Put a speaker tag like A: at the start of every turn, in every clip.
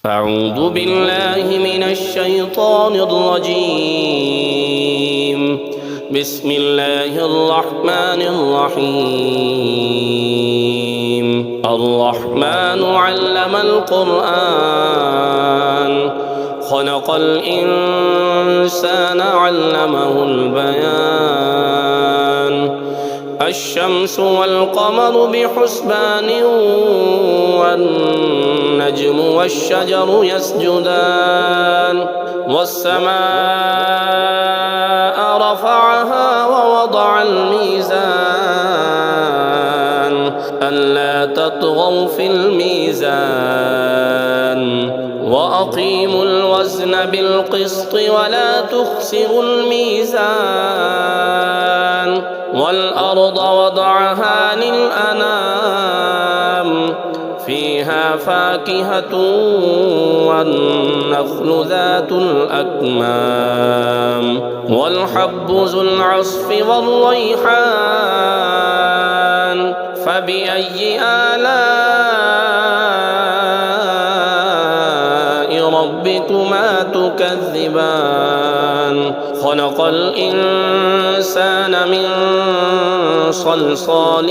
A: أعوذ بالله من الشيطان الرجيم. بسم الله الرحمن الرحيم. الرحمن علم القرآن خلق الإنسان علمه البيان. الشمس والقمر بحسبان والنجم والشجر يسجدان. والسماء رفعها ووضع الميزان ألا تطغوا في الميزان وأقيموا الوزن بالقسط ولا تخسروا الميزان. والأرض وضعها للأنام فيها فاكهة والنخل ذات الأكمام والحب ذو العصف والريحان. فبأي آلاء ربكما تكذبان؟ خلق الإنسان من صلصال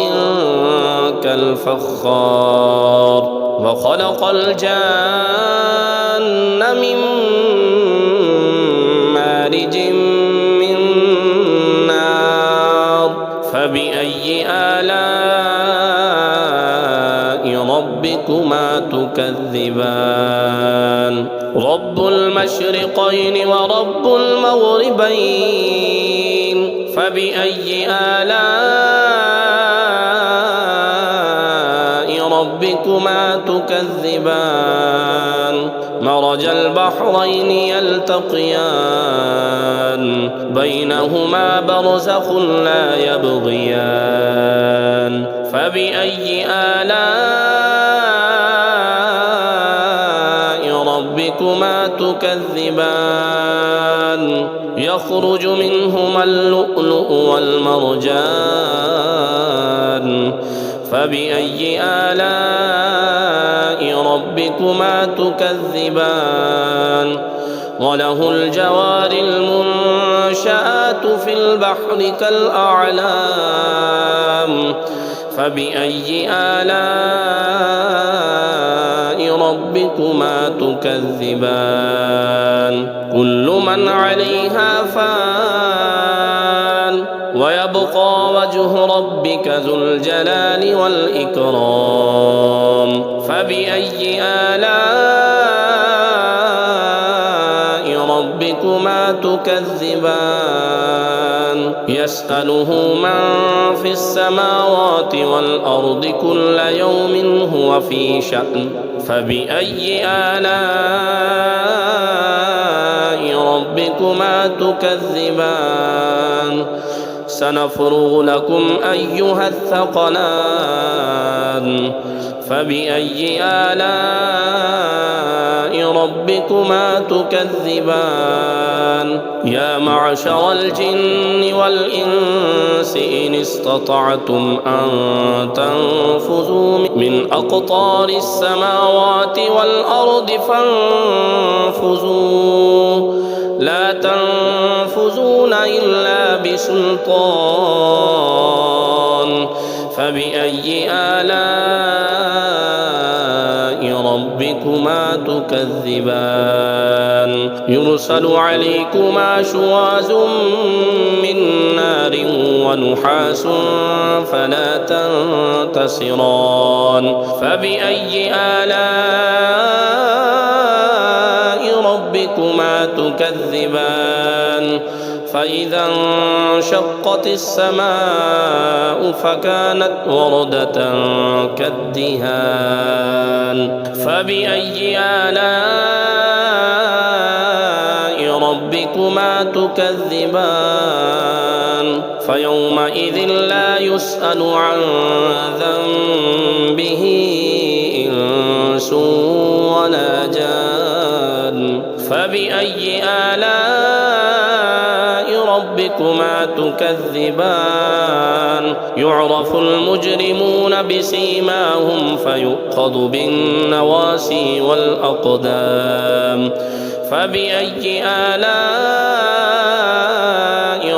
A: كالفخار وخلق الجان من مارج من نار. فبأي آلاء ربكما تكذبان؟ رب المشرقين ورب المغربين. فبأي آلاء ربكما تكذبان؟ مرج البحرين يلتقيان بينهما برزخ لا يبغيان. فبأي آلاء ربكما تكذبان؟ يخرج منهما اللؤلؤ والمرجان. فبأي آلاء ربكما تكذبان؟ وله الجوار المنشآت في البحر كالأعلام. فبأي آلاء ربكما تكذبان؟ كل من عليها فان ويبقى وجه ربك ذو الجلال والإكرام. فبأي آلاء ربكما تكذبان؟ يسأله من في السماوات والأرض كل يوم هو في شأن. فبأي آلاء ربكما تكذبان؟ سنفرغ لكم أيها الثقلان. فبأي آلاء ربكما تكذبان؟ يا معشر الجن والإنس إن استطعتم أن تنفذوا من أقطار السماوات والأرض فانفذوا لا تنفذون إلا بسلطان. فبأي آلاء ربكما تكذبان؟ يرسل عليكما شواظ من نار ونحاس فلا تنتصران. فبأي آلاء ربكما تكذبان؟ فإذا انشقت السماء فكانت وردة كالدهان. فبأي آلاء ربكما تكذبان؟ فيومئذ لا يسأل عن ذنبه إنس ولا جان. فبأي آلاء ربكما تكذبان يعرف المجرمون بسيماهم فيؤخذ بالنواسي والأقدام فبأي آلاء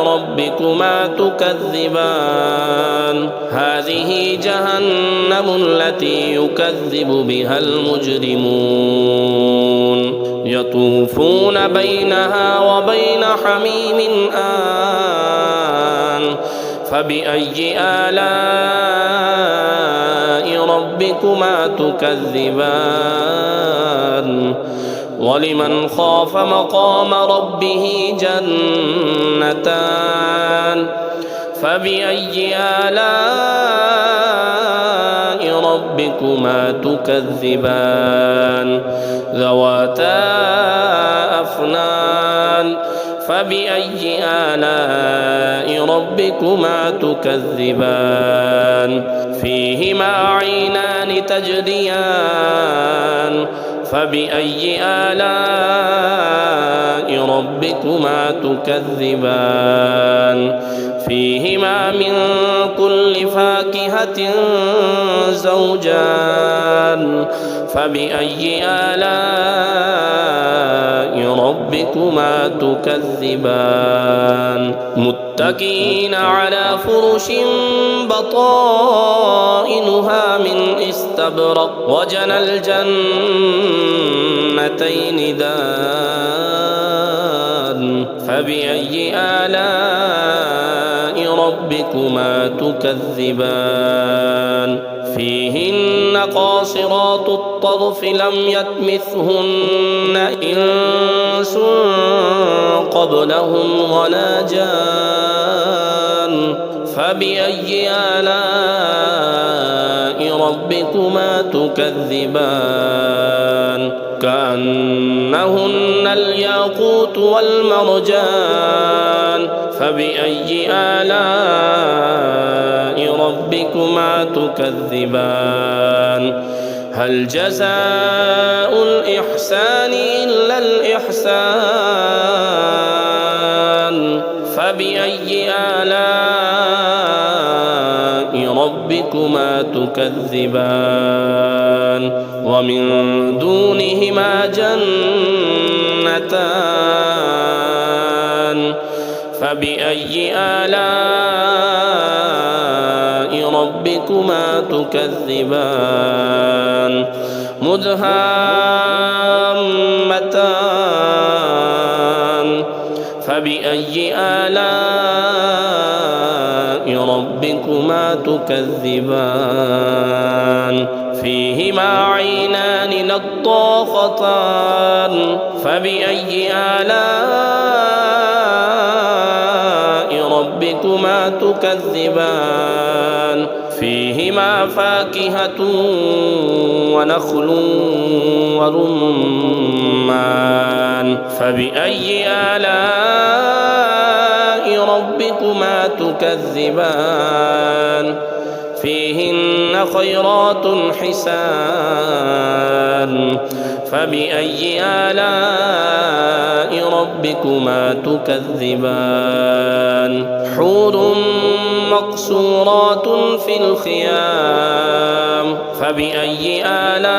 A: ربكما تكذبان هذه جهنم التي يكذب بها المجرمون يطوفون بينها وبين حميم آن فبأي آلاء ربكما تكذبان ولمن خاف مقام ربه جنتان فبأي آلاء ربكما تكذبان ذواتا أفنان فبأي آلاء ربكما تكذبان فيهما عينان تجريان فبأي آلاء ربكما تكذبان فيهما من كل فاكهة زوجان فبأي آلاء ربكما تكذبان متكئين على فرش بطائنها من استبرق وجنى الجنتين دان فبأي آلاء ربكما تكذبان فيهن قاصرات الطرف لم يطمثهن إنس قبلهم ولا جان فبأي آلاء ربكما تكذبان كأنهن الياقوت والمرجان فبأي آلاء ربكما تكذبان هل جزاء الإحسان إلا الإحسان فبأي آلاء ربكما تكذبان ومن دونهما جنتان فبأي آلاء ربكما تكذبان مدهامتان فبأي آلاء ربكما تكذبان فيهما عينان نضاختان فبأي آلاء ربكما تكذبان فيهما فاكهة ونخل ورمان فبأي آلاء ربكما تكذبان فيهن خيرات حسان فبأي آلاء ربكما تكذبان حور مقصورات في الخيام فبأي آلاء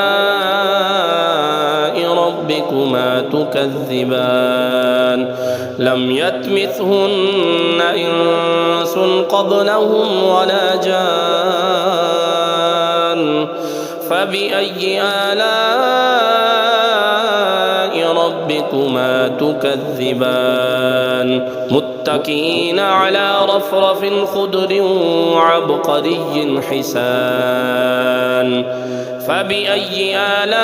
A: ربكما تكذبان لم يطمثهن إنس قبلهم ولا جان فبأي آلاء ربكما تكذبان متكئين على رفرف خضر وعبقري حسان فبأي آلاء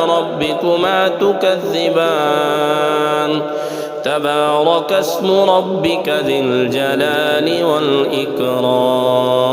A: ربكما تكذبان تبارك اسم ربك ذي الجلال والإكرام